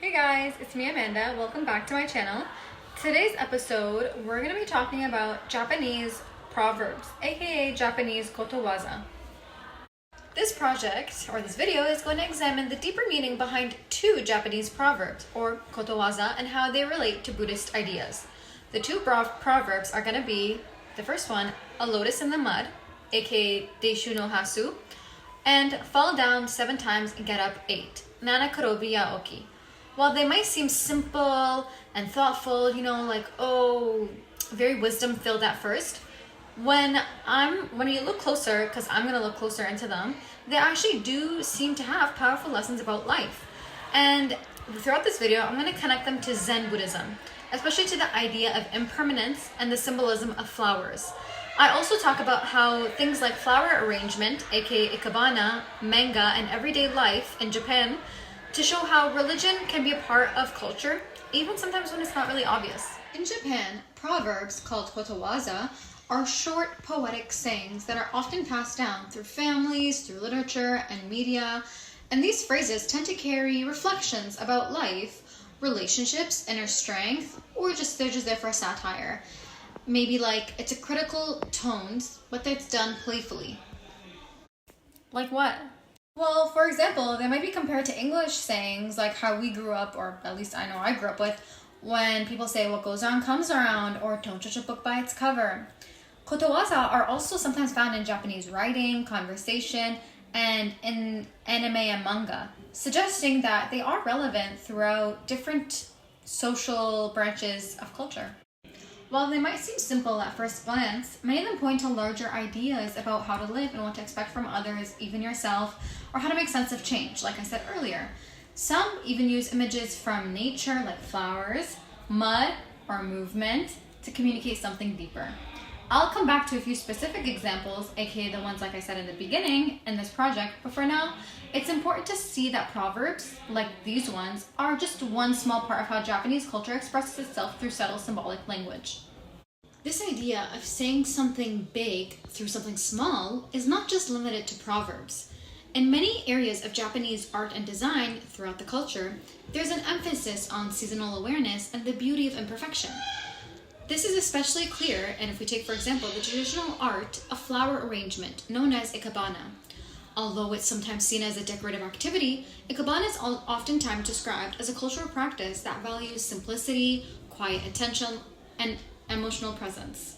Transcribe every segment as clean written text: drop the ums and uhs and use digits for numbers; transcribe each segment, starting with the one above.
Hey guys, it's me Amanda. Welcome back to my channel. Today's episode, we're going to be talking about Japanese proverbs, aka Japanese kotowaza. This project, or this video, is going to examine the deeper meaning behind two Japanese proverbs, or kotowaza, and how they relate to Buddhist ideas. The two proverbs are going to be, the first one, a lotus in the mud, aka Deishu no Hasu, and fall down 7 times and get up 8, Nana Karobi ya Oki. While they might seem simple and thoughtful, very wisdom filled at first, when you look closer, because I'm going to look closer into them, they actually do seem to have powerful lessons about life. And throughout this video, I'm going to connect them to Zen Buddhism, especially to the idea of impermanence and the symbolism of flowers. I also talk about how things like flower arrangement, aka ikebana, manga, and everyday life in Japan, to show how religion can be a part of culture, even sometimes when it's not really obvious. In Japan, proverbs called kotowaza are short poetic sayings that are often passed down through families, through literature and media, and these phrases tend to carry reflections about life, relationships, inner strength, or they're just there for a satire. Maybe like it's a critical tones, but that's done playfully. Like what? Well, for example, they might be compared to English sayings like how we grew up, or at least I know I grew up with, when people say what goes around comes around, or don't judge a book by its cover. Kotowaza are also sometimes found in Japanese writing, conversation, and in anime and manga, suggesting that they are relevant throughout different social branches of culture. While they might seem simple at first glance, many of them point to larger ideas about how to live and what to expect from others, even yourself, or how to make sense of change, like I said earlier. Some even use images from nature, like flowers, mud, or movement, to communicate something deeper. I'll come back to a few specific examples, aka the ones like I said in the beginning in this project, but for now, it's important to see that proverbs, like these ones, are just one small part of how Japanese culture expresses itself through subtle symbolic language. This idea of saying something big through something small is not just limited to proverbs. In many areas of Japanese art and design throughout the culture, there's an emphasis on seasonal awareness and the beauty of imperfection. This is especially clear, and if we take, for example, the traditional art of flower arrangement known as ikebana. Although it's sometimes seen as a decorative activity, ikebana is oftentimes described as a cultural practice that values simplicity, quiet attention, and emotional presence.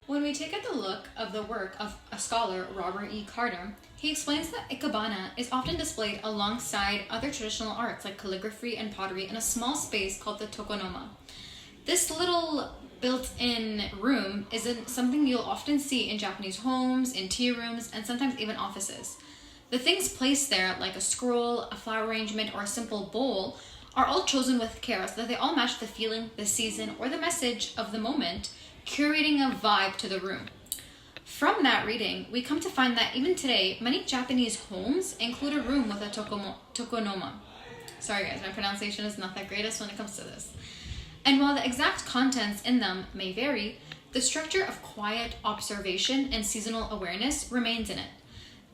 When we take a look of the work of a scholar, Robert E. Carter, he explains that ikebana is often displayed alongside other traditional arts like calligraphy and pottery in a small space called the tokonoma. This little built-in room isn't something you'll often see in Japanese homes, in tea rooms, and sometimes even offices. The things placed there, like a scroll, a flower arrangement, or a simple bowl, are all chosen with care so that they all match the feeling, the season, or the message of the moment, curating a vibe to the room. From that reading, we come to find that even today, many Japanese homes include a room with a tokonoma. Sorry guys, my pronunciation is not the greatest when it comes to this. And while the exact contents in them may vary, the structure of quiet observation and seasonal awareness remains in it.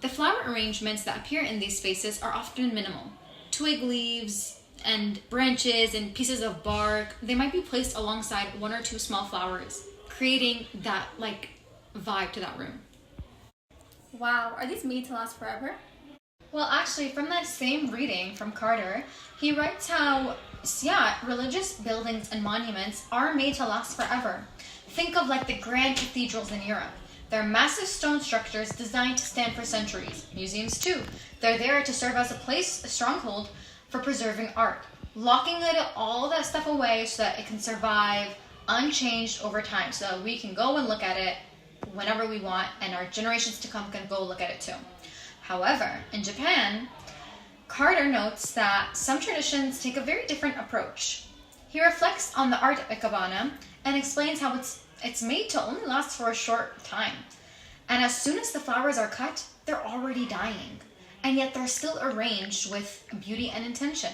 The flower arrangements that appear in these spaces are often minimal. Twig leaves and branches and pieces of bark, they might be placed alongside 1 or 2 small flowers, creating that vibe to that room. Wow, are these made to last forever? Well, actually, from that same reading from Carter, he writes how, religious buildings and monuments are made to last forever. Think of the grand cathedrals in Europe. They're massive stone structures designed to stand for centuries. Museums too. They're there to serve as a stronghold for preserving art, locking all that stuff away so that it can survive unchanged over time, so that we can go and look at it whenever we want, and our generations to come can go look at it too. However, in Japan, Carter notes that some traditions take a very different approach. He reflects on the art of ikebana and explains how it's made to only last for a short time. And as soon as the flowers are cut, they're already dying. And yet they're still arranged with beauty and intention.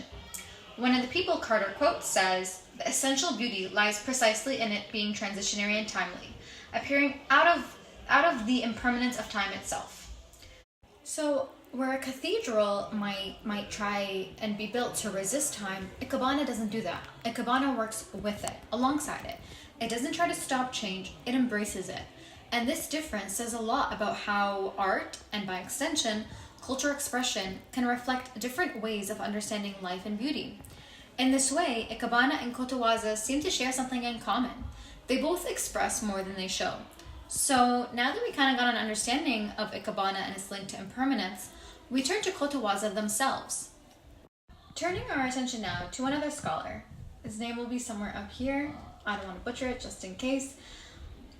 One of the people Carter quotes says, "The essential beauty lies precisely in it being transitionary and timely, appearing out of the impermanence of time itself." So Where a cathedral might try and be built to resist time, Ikebana doesn't do that. Ikebana works with it, alongside it. It doesn't try to stop change, it embraces it. And this difference says a lot about how art, and by extension, cultural expression, can reflect different ways of understanding life and beauty. In this way, Ikebana and kotowaza seem to share something in common. They both express more than they show. So now that we kind of got an understanding of Ikebana and its link to impermanence, we turn to kotowaza themselves. Turning our attention now to another scholar. His name will be somewhere up here. I don't want to butcher it just in case.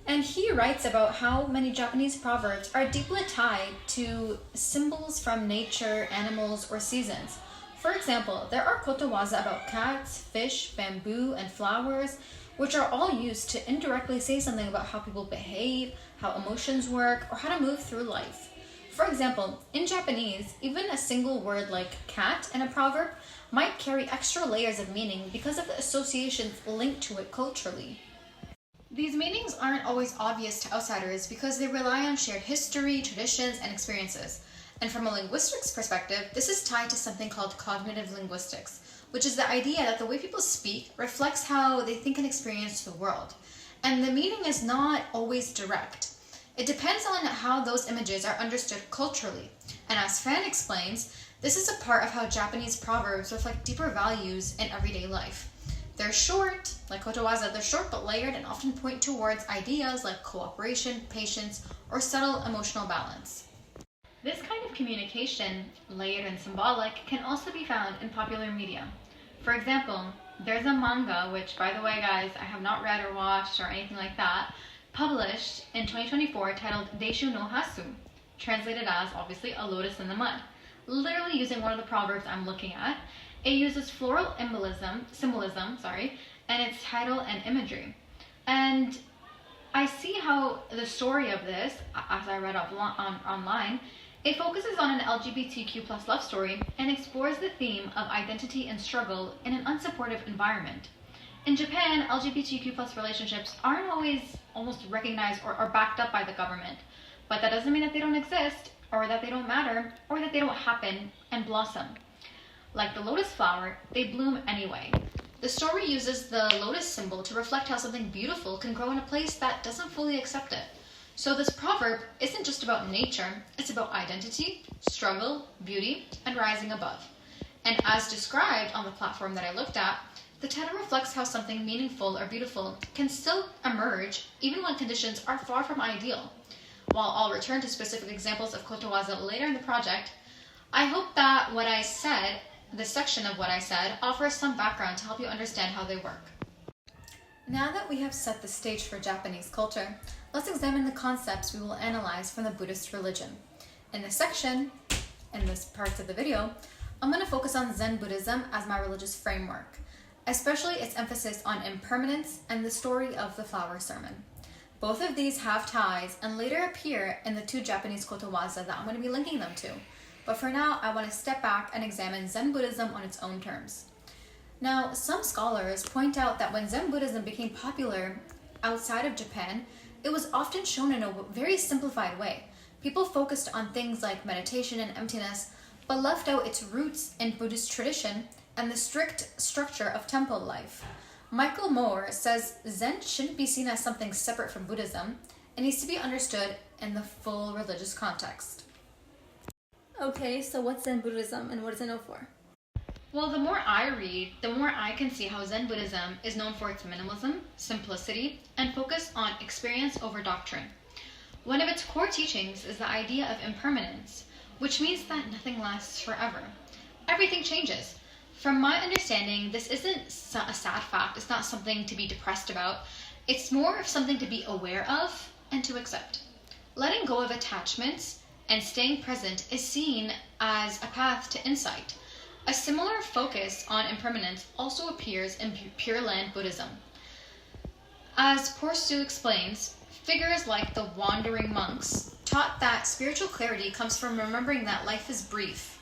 And he writes about how many Japanese proverbs are deeply tied to symbols from nature, animals, or seasons. For example, there are kotowaza about cats, fish, bamboo, and flowers, which are all used to indirectly say something about how people behave, how emotions work, or how to move through life. For example, in Japanese, even a single word like cat in a proverb might carry extra layers of meaning because of the associations linked to it culturally. These meanings aren't always obvious to outsiders because they rely on shared history, traditions, and experiences. And from a linguistics perspective, this is tied to something called cognitive linguistics, which is the idea that the way people speak reflects how they think and experience the world. And the meaning is not always direct. It depends on how those images are understood culturally. And as Fran explains, this is a part of how Japanese proverbs reflect deeper values in everyday life. They're short, like kotowaza, they're short but layered and often point towards ideas like cooperation, patience, or subtle emotional balance. This kind of communication, layered and symbolic, can also be found in popular media. For example, there's a manga, which by the way guys, I have not read or watched or anything like that, published in 2024 titled Deishu no Hasu, translated as, obviously, a lotus in the mud. Literally using one of the proverbs I'm looking at, it uses floral symbolism, and its title and imagery. And I see how the story of this, as I read online, it focuses on an LGBTQ plus love story and explores the theme of identity and struggle in an unsupportive environment. In Japan, LGBTQ plus relationships aren't always almost recognized or backed up by the government, but that doesn't mean that they don't exist, or that they don't matter, or that they don't happen and blossom. Like the lotus flower, they bloom anyway. The story uses the lotus symbol to reflect how something beautiful can grow in a place that doesn't fully accept it. So this proverb isn't just about nature, it's about identity, struggle, beauty, and rising above. And as described on the platform that I looked at, the title reflects how something meaningful or beautiful can still emerge even when conditions are far from ideal. While I'll return to specific examples of kotowaza later in the project, I hope that this section of what I said offers some background to help you understand how they work. Now that we have set the stage for Japanese culture, let's examine the concepts we will analyze from the Buddhist religion. In this section, in this part of the video, I'm going to focus on Zen Buddhism as my religious framework, especially its emphasis on impermanence and the story of the flower sermon. Both of these have ties and later appear in the two Japanese kotowaza that I'm going to be linking them to. But for now, I want to step back and examine Zen Buddhism on its own terms. Now, some scholars point out that when Zen Buddhism became popular outside of Japan, it was often shown in a very simplified way. People focused on things like meditation and emptiness, but left out its roots in Buddhist tradition and the strict structure of temple life. Michael Moore says Zen shouldn't be seen as something separate from Buddhism. It needs to be understood in the full religious context. Okay, so what's Zen Buddhism and what is it known for? Well, the more I read, the more I can see how Zen Buddhism is known for its minimalism, simplicity, and focus on experience over doctrine. One of its core teachings is the idea of impermanence, which means that nothing lasts forever. Everything changes. From my understanding, this isn't a sad fact. It's not something to be depressed about. It's more of something to be aware of and to accept. Letting go of attachments and staying present is seen as a path to insight. A similar focus on impermanence also appears in Pure Land Buddhism. As Porsu explains, figures like the wandering monks taught that spiritual clarity comes from remembering that life is brief.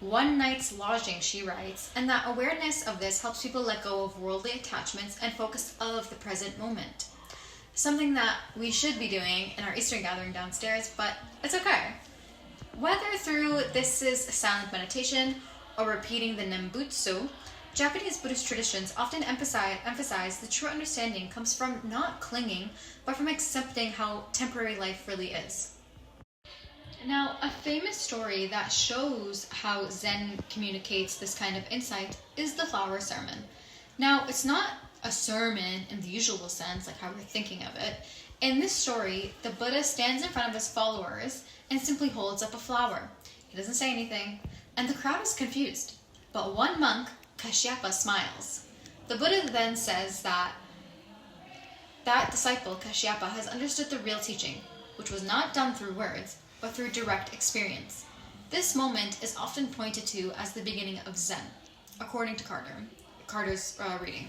One night's lodging, she writes, and that awareness of this helps people let go of worldly attachments and focus of the present moment. Something that we should be doing in our Eastern gathering downstairs, but it's okay. Whether through this is silent meditation or repeating the Nembutsu, Japanese Buddhist traditions often emphasize the true understanding comes from not clinging, but from accepting how temporary life really is. Now, a famous story that shows how Zen communicates this kind of insight is the flower sermon. Now, it's not a sermon in the usual sense, like how we're thinking of it. In this story, the Buddha stands in front of his followers and simply holds up a flower. He doesn't say anything, and the crowd is confused. But one monk, Kashyapa, smiles. The Buddha then says that disciple, Kashyapa, has understood the real teaching, which was not done through words, but through direct experience. This moment is often pointed to as the beginning of Zen, according to Carter's reading.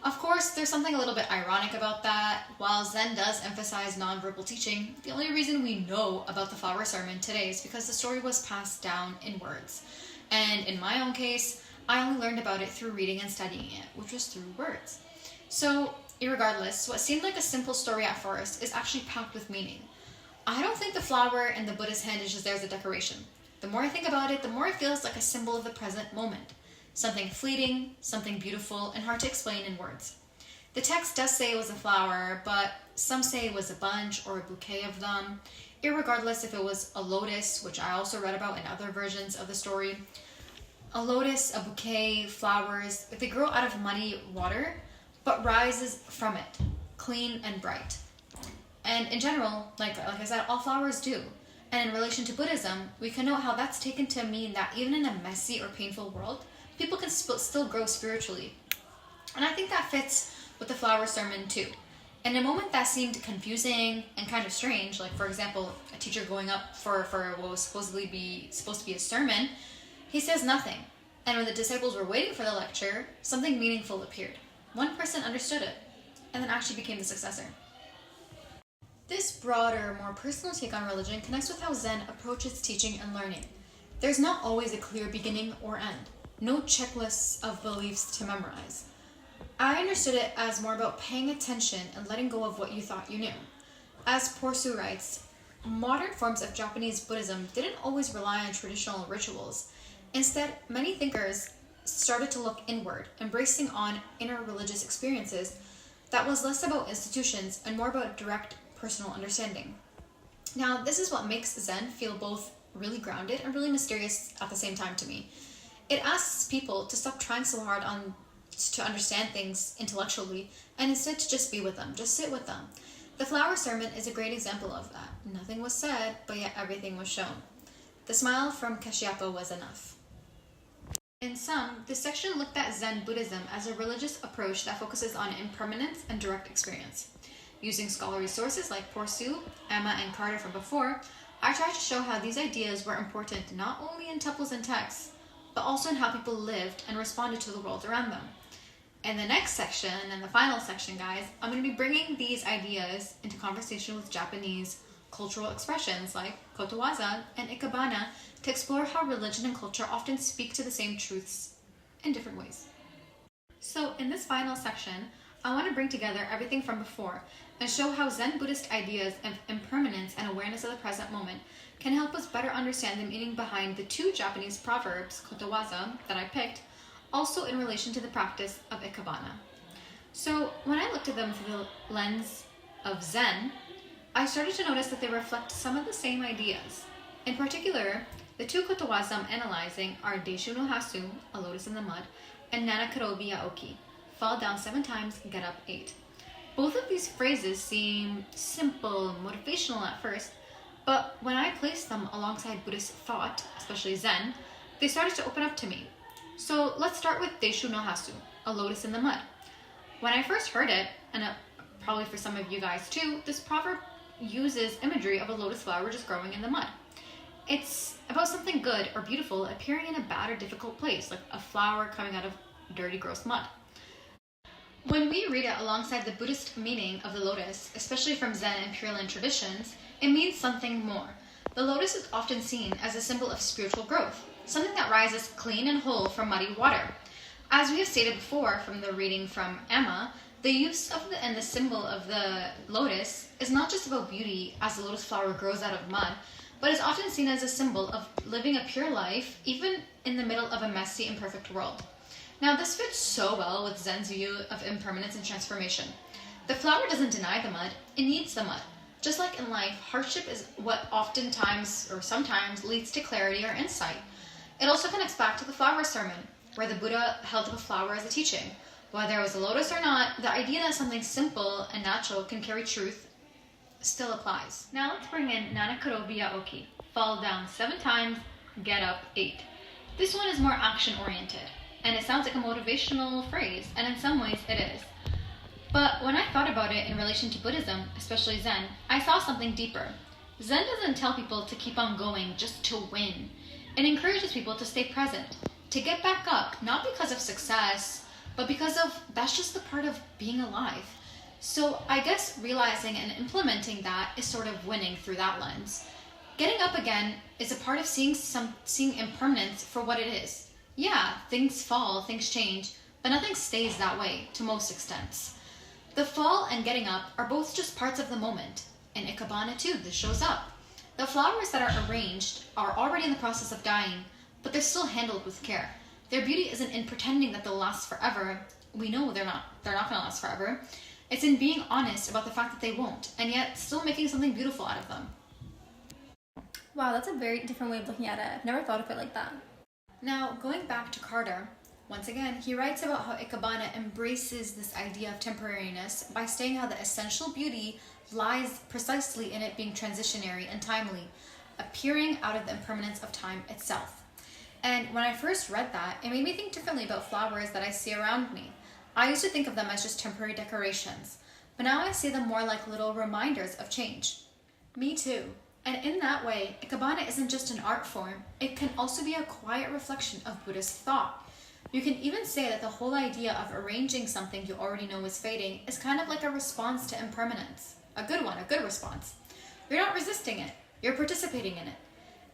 Of course, there's something a little bit ironic about that. While Zen does emphasize nonverbal teaching, the only reason we know about the flower sermon today is because the story was passed down in words. And in my own case, I only learned about it through reading and studying it, which was through words. So, irregardless, what seemed like a simple story at first is actually packed with meaning. I don't think the flower in the Buddha's hand is just there as a decoration. The more I think about it, the more it feels like a symbol of the present moment. Something fleeting, something beautiful, and hard to explain in words. The text does say it was a flower, but some say it was a bunch or a bouquet of them. Irregardless if it was a lotus, which I also read about in other versions of the story. A lotus, a bouquet, flowers, they grow out of muddy water, but rises from it, clean and bright. And in general, like I said, all flowers do. And in relation to Buddhism, we can note how that's taken to mean that even in a messy or painful world, people can still grow spiritually. And I think that fits with the flower sermon too. In a moment that seemed confusing and kind of strange, like for example, a teacher going up for what was supposed to be a sermon, he says nothing. And when the disciples were waiting for the lecture, something meaningful appeared. One person understood it, and then actually became the successor. This broader, more personal take on religion connects with how Zen approaches teaching and learning. There's not always a clear beginning or end. No checklists of beliefs to memorize. I understood it as more about paying attention and letting go of what you thought you knew. As Porsu writes, modern forms of Japanese Buddhism didn't always rely on traditional rituals. Instead, many thinkers started to look inward, embracing on inner religious experiences that was less about institutions and more about direct personal understanding. Now, this is what makes Zen feel both really grounded and really mysterious at the same time to me. It asks people to stop trying so hard to understand things intellectually and instead to just be with them, just sit with them. The flower sermon is a great example of that. Nothing was said, but yet everything was shown. The smile from Kashyapa was enough. In sum, this section looked at Zen Buddhism as a religious approach that focuses on impermanence and direct experience. Using scholarly sources like Porsu, Emma, and Carter from before, I tried to show how these ideas were important not only in temples and texts, but also in how people lived and responded to the world around them. In the next section, and the final section, guys, I'm going to be bringing these ideas into conversation with Japanese cultural expressions like kotowaza and ikebana to explore how religion and culture often speak to the same truths in different ways. So in this final section, I want to bring together everything from before and show how Zen Buddhist ideas of impermanence and awareness of the present moment can help us better understand the meaning behind the two Japanese proverbs, kotowaza, that I picked, also in relation to the practice of ikebana. So when I looked at them through the lens of Zen, I started to notice that they reflect some of the same ideas. In particular, the two kotowaza I'm analyzing are Deishu no Hasu, a lotus in the mud, and Nanakarobi Yaoki, fall down 7 times, get up 8. Both of these phrases seem simple and motivational at first, but when I placed them alongside Buddhist thought, especially Zen, they started to open up to me. So let's start with Deishu no Hasu, a lotus in the mud. When I first heard it, and probably for some of you guys too, this proverb uses imagery of a lotus flower just growing in the mud. It's about something good or beautiful appearing in a bad or difficult place, like a flower coming out of dirty, gross mud. When we read it alongside the Buddhist meaning of the lotus, especially from Zen and Pure Land traditions, it means something more. The lotus is often seen as a symbol of spiritual growth, something that rises clean and whole from muddy water. As we have stated before from the reading from Emma, the use of the symbol of the lotus is not just about beauty as the lotus flower grows out of mud, but is often seen as a symbol of living a pure life, even in the middle of a messy, imperfect world. Now, this fits so well with Zen's view of impermanence and transformation. The flower doesn't deny the mud, it needs the mud. Just like in life, hardship is what oftentimes or sometimes leads to clarity or insight. It also connects back to the flower sermon, where the Buddha held up a flower as a teaching. Whether it was a lotus or not, the idea that something simple and natural can carry truth still applies. Now let's bring in Nanakarobiya Oki. Fall down 7 times, get up 8. This one is more action-oriented, and it sounds like a motivational phrase, and in some ways it is. But when I thought about it in relation to Buddhism, especially Zen, I saw something deeper. Zen doesn't tell people to keep on going just to win. It encourages people to stay present, to get back up, not because of success, but because of that's just the part of being alive. So I guess realizing and implementing that is sort of winning through that lens. Getting up again is a part of seeing impermanence for what it is. Yeah, things fall, things change, but nothing stays that way to most extents. The fall and getting up are both just parts of the moment. In Ikebana too, this shows up. The flowers that are arranged are already in the process of dying, but they're still handled with care. Their beauty isn't in pretending that they'll last forever. We know they're not going to last forever. It's in being honest about the fact that they won't, and yet still making something beautiful out of them. Wow, that's a very different way of looking at it. I've never thought of it like that. Now, going back to Carter, once again, he writes about how Ikebana embraces this idea of temporariness by saying how the essential beauty lies precisely in it being transitionary and timely, appearing out of the impermanence of time itself. And when I first read that, it made me think differently about flowers that I see around me. I used to think of them as just temporary decorations, but now I see them more like little reminders of change. Me too. And in that way, Ikebana isn't just an art form, it can also be a quiet reflection of Buddhist thought. You can even say that the whole idea of arranging something you already know is fading is kind of like a response to impermanence. A good one, a good response. You're not resisting it, you're participating in it.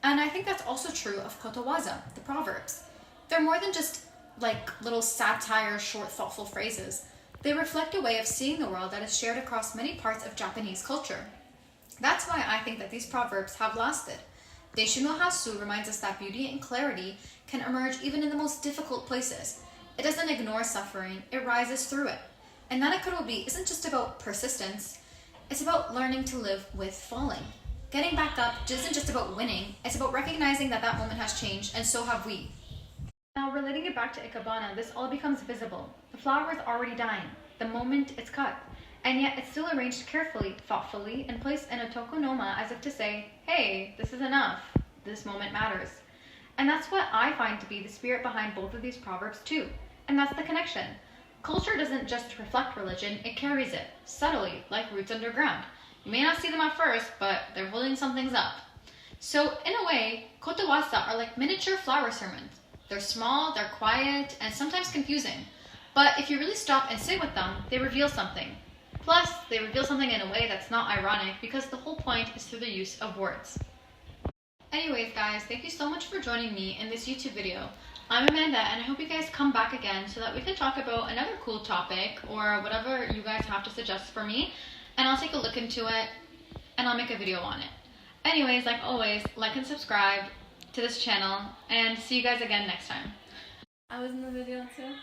And I think that's also true of kotowaza, the proverbs. They're more than just like little satire, short, thoughtful phrases. They reflect a way of seeing the world that is shared across many parts of Japanese culture. That's why I think that these proverbs have lasted. Deishu no Hasu reminds us that beauty and clarity can emerge even in the most difficult places. It doesn't ignore suffering, it rises through it. And Nanakarobi isn't just about persistence, it's about learning to live with falling. Getting back up isn't just about winning, it's about recognizing that that moment has changed, and so have we. Now, relating it back to Ikebana, this all becomes visible. The flower is already dying, the moment it's cut, and yet it's still arranged carefully, thoughtfully, and placed in a tokonoma as if to say, hey, this is enough, this moment matters. And that's what I find to be the spirit behind both of these proverbs too, and that's the connection. Culture doesn't just reflect religion, it carries it, subtly, like roots underground. You may not see them at first, but they're holding some things up. So, in a way, kotowaza are like miniature flower sermons. They're small, they're quiet, and sometimes confusing. But if you really stop and sit with them, they reveal something. Plus, they reveal something in a way that's not ironic because the whole point is through the use of words. Anyways, guys, thank you so much for joining me in this YouTube video. I'm Amanda, and I hope you guys come back again so that we can talk about another cool topic or whatever you guys have to suggest for me, and I'll take a look into it and I'll make a video on it. Anyways, like always, like and subscribe to this channel, and see you guys again next time. I was in the video too.